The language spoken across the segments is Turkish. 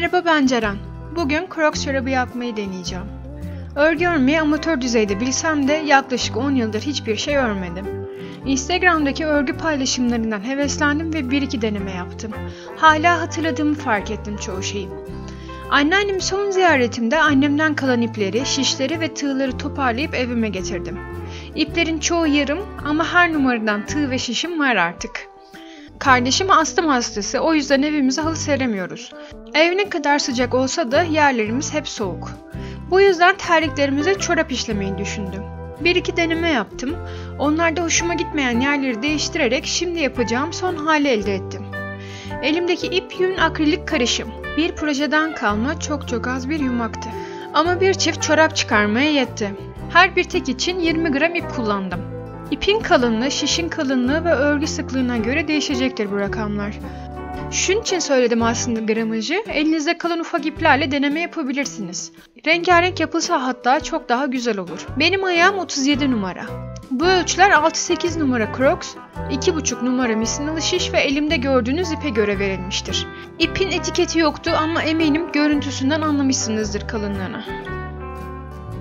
Merhaba, ben Ceren. Bugün Crocs çorabı yapmayı deneyeceğim. Örgü örmeyi amatör düzeyde bilsem de yaklaşık 10 yıldır hiçbir şey örmedim. Instagram'daki örgü paylaşımlarından heveslendim ve 1-2 deneme yaptım. Hala hatırladığımı fark ettim çoğu şeyi. Anneannemi son ziyaretimde annemden kalan ipleri, şişleri ve tığları toparlayıp evime getirdim. İplerin çoğu yarım ama her numaradan tığ ve şişim var artık. Kardeşim astım hastası, o yüzden evimize halı seremiyoruz. Ev ne kadar sıcak olsa da yerlerimiz hep soğuk. Bu yüzden terliklerimize çorap işlemeyi düşündüm. 1-2 deneme yaptım. Onlarda hoşuma gitmeyen yerleri değiştirerek şimdi yapacağım son hali elde ettim. Elimdeki ip yün akrilik karışım. Bir projeden kalma çok az bir yumaktı. Ama bir çift çorap çıkarmaya yetti. Her bir tek için 20 gram ip kullandım. İpin kalınlığı, şişin kalınlığı ve örgü sıklığına göre değişecektir bu rakamlar. Şunun için söyledim aslında gramajı, elinizde kalan ufak iplerle deneme yapabilirsiniz. Rengarenk yapılsa hatta çok daha güzel olur. Benim ayağım 37 numara. Bu ölçüler 6-8 numara Crocs, 2,5 numara misinalı şiş ve elimde gördüğünüz ipe göre verilmiştir. İpin etiketi yoktu ama eminim görüntüsünden anlamışsınızdır kalınlığını.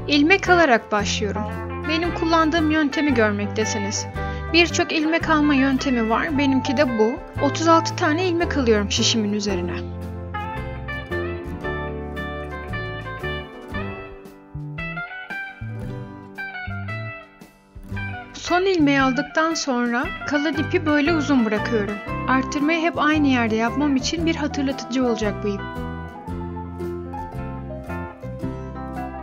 İlmek alarak başlıyorum. Benim kullandığım yöntemi görmektesiniz. Birçok ilmek alma yöntemi var, benimki de bu. 36 tane ilmek alıyorum şişimin üzerine. Son ilmeği aldıktan sonra kalan ipi böyle uzun bırakıyorum. Arttırmayı hep aynı yerde yapmam için bir hatırlatıcı olacak bu ip.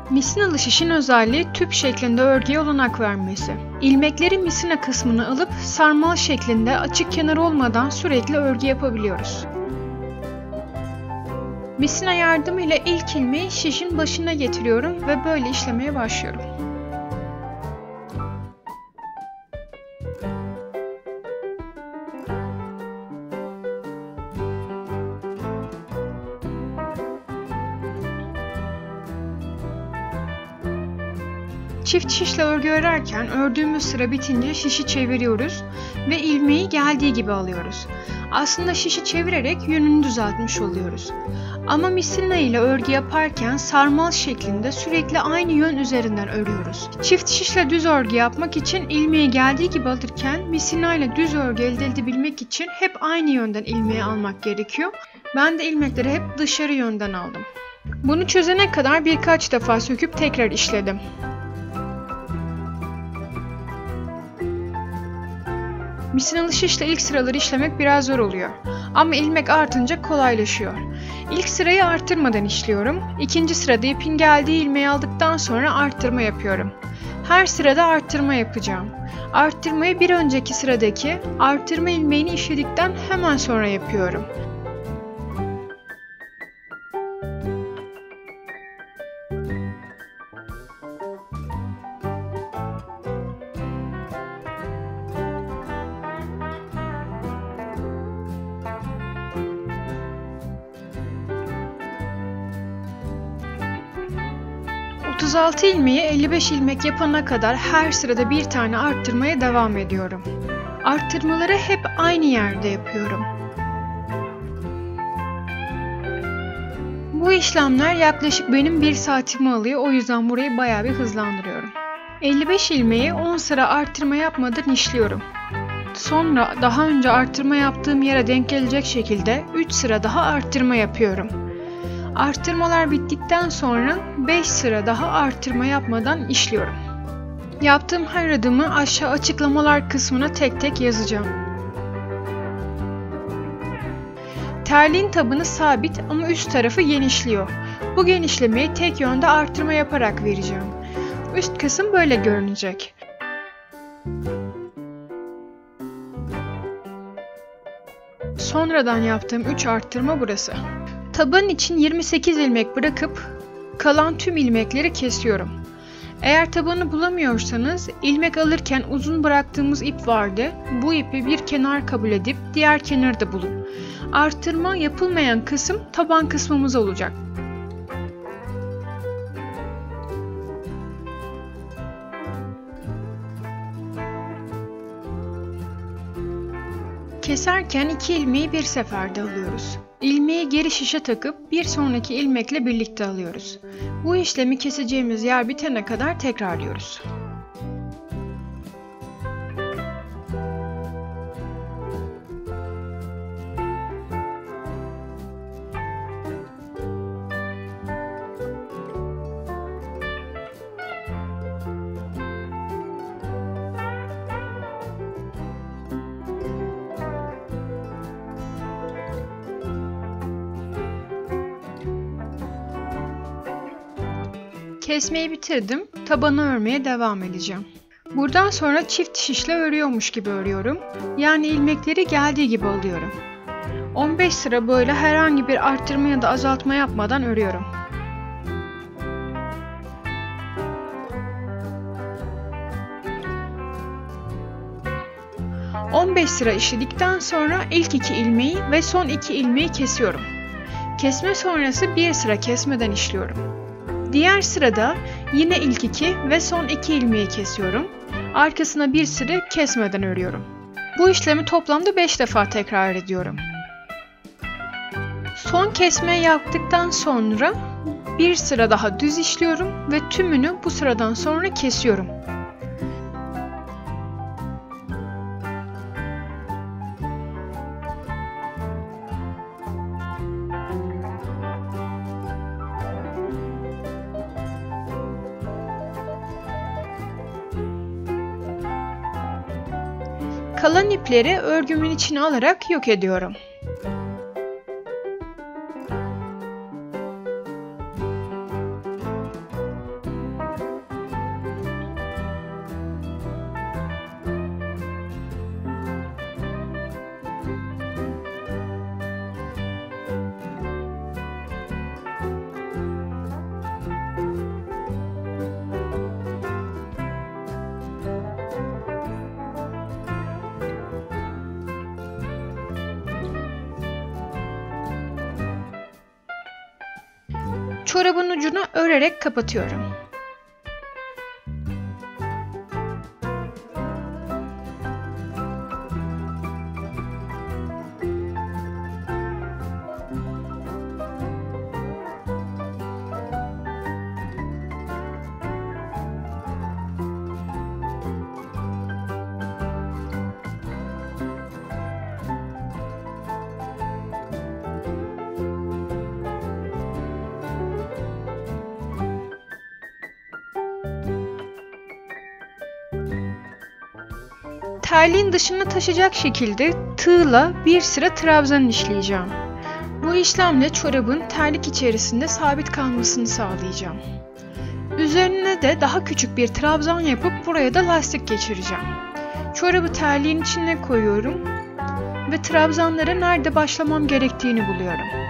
Misinalı şişin özelliği tüp şeklinde örgüye olanak vermesi. İlmekleri misina kısmını alıp sarmal şeklinde açık kenar olmadan sürekli örgü yapabiliyoruz. Misina yardımıyla ilk ilmeği şişin başına getiriyorum ve böyle işlemeye başlıyorum. Çift şişle örgü örerken ördüğümüz sıra bitince şişi çeviriyoruz ve ilmeği geldiği gibi alıyoruz. Aslında şişi çevirerek yönünü düzeltmiş oluyoruz. Ama misina ile örgü yaparken sarmal şeklinde sürekli aynı yön üzerinden örüyoruz. Çift şişle düz örgü yapmak için ilmeği geldiği gibi alırken misina ile düz örgü elde edebilmek için hep aynı yönden ilmeği almak gerekiyor. Ben de ilmekleri hep dışarı yönden aldım. Bunu çözene kadar birkaç defa söküp tekrar işledim. Misinalı şişle ilk sıraları işlemek biraz zor oluyor. Ama ilmek artınca kolaylaşıyor. İlk sırayı arttırmadan işliyorum. İkinci sırada ipin geldiği ilmeği aldıktan sonra arttırma yapıyorum. Her sırada arttırma yapacağım. Arttırmayı bir önceki sıradaki arttırma ilmeğini işledikten hemen sonra yapıyorum. ...36 ilmeği 55 ilmek yapana kadar her sırada bir tane arttırmaya devam ediyorum. Arttırmaları hep aynı yerde yapıyorum. Bu işlemler yaklaşık benim 1 saatimi alıyor, o yüzden burayı bayağı bir hızlandırıyorum. 55 ilmeği 10 sıra arttırma yapmadan işliyorum. Sonra daha önce arttırma yaptığım yere denk gelecek şekilde 3 sıra daha arttırma yapıyorum. Arttırmalar bittikten sonra 5 sıra daha arttırma yapmadan işliyorum. Yaptığım her adımı aşağı açıklamalar kısmına tek tek yazacağım. Terliğin tabanı sabit ama üst tarafı genişliyor. Bu genişlemeyi tek yönde arttırma yaparak vereceğim. Üst kısım böyle görünecek. Sonradan yaptığım 3 arttırma burası. Taban için 28 ilmek bırakıp kalan tüm ilmekleri kesiyorum. Eğer tabanı bulamıyorsanız ilmek alırken uzun bıraktığımız ip vardı. Bu ipi bir kenar kabul edip diğer kenarı da bulun. Arttırma yapılmayan kısım taban kısmımız olacak. Keserken 2 ilmeği bir seferde alıyoruz. İlmeği geri şişe takıp bir sonraki ilmekle birlikte alıyoruz. Bu işlemi keseceğimiz yer bitene kadar tekrarlıyoruz. Kesmeyi bitirdim. Tabanı örmeye devam edeceğim. Buradan sonra çift şişle örüyormuş gibi örüyorum. Yani ilmekleri geldiği gibi alıyorum. 15 sıra böyle herhangi bir arttırma ya da azaltma yapmadan örüyorum. ...15 sıra işledikten sonra ilk 2 ilmeği ve son 2 ilmeği kesiyorum. Kesme sonrası 1 sıra kesmeden işliyorum. Diğer sırada yine ilk 2 ve son 2 ilmeği kesiyorum. Arkasına 1 sıra kesmeden örüyorum. Bu işlemi toplamda 5 defa tekrar ediyorum. Son kesmeyi yaptıktan sonra 1 sıra daha düz işliyorum ve tümünü bu sıradan sonra kesiyorum. Kalan ipleri örgümün içine alarak yok ediyorum. Çorabın ucunu örerek kapatıyorum. Terliğin dışına taşacak şekilde tığla bir sıra trabzan işleyeceğim. Bu işlemle çorabın terlik içerisinde sabit kalmasını sağlayacağım. Üzerine de daha küçük bir trabzan yapıp buraya da lastik geçireceğim. Çorabı terliğin içine koyuyorum ve trabzanlara nerede başlamam gerektiğini buluyorum.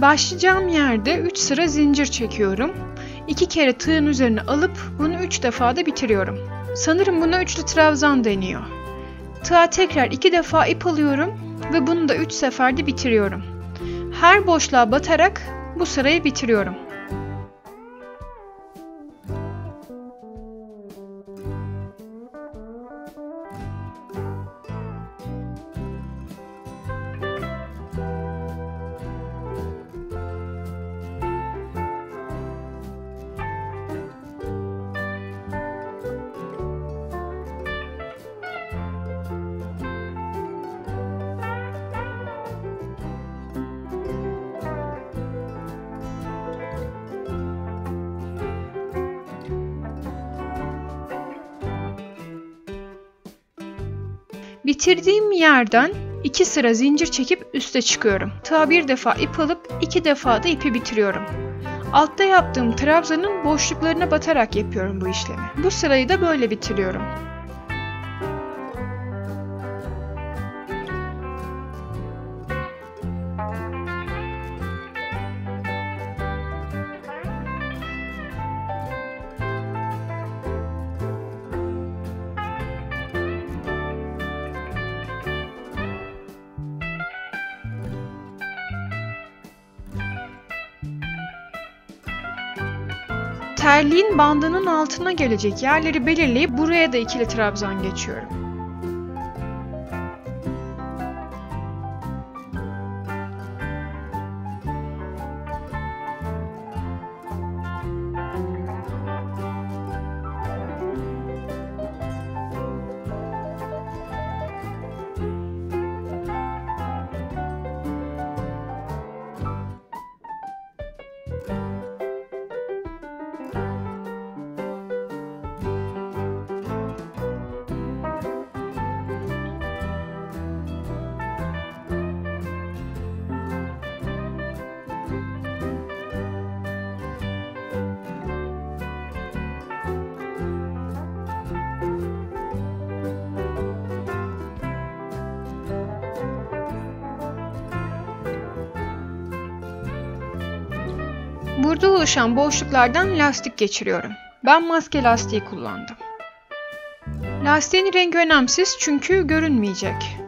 Başlayacağım yerde 3 sıra zincir çekiyorum. 2 kere tığın üzerine alıp bunu 3 defa da bitiriyorum. Sanırım buna üçlü trabzan deniyor. Tığa tekrar 2 defa ip alıyorum ve bunu da 3 seferde bitiriyorum. Her boşluğa batarak bu sırayı bitiriyorum. Bitirdiğim yerden 2 sıra zincir çekip üste çıkıyorum. Tığa bir defa ip alıp 2 defa da ipi bitiriyorum. Altta yaptığım trabzanın boşluklarına batarak yapıyorum bu işlemi. Bu sırayı da böyle bitiriyorum. Terliğin bandının altına gelecek yerleri belirleyip buraya da ikili trabzan geçiyorum. Burada oluşan boşluklardan lastik geçiriyorum. Ben maske lastiği kullandım. Lastiğin rengi önemsiz çünkü görünmeyecek.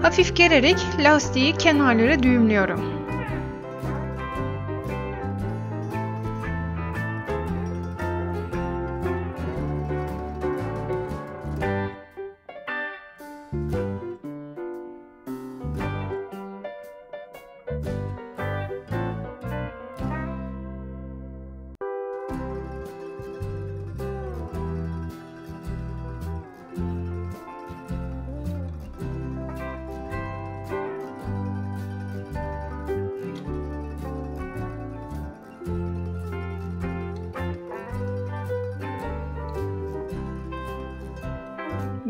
Hafif gererek lastiği kenarlara düğümlüyorum.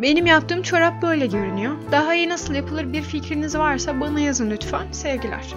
Benim yaptığım çorap böyle görünüyor. Daha iyi nasıl yapılır bir fikriniz varsa bana yazın lütfen. Sevgiler.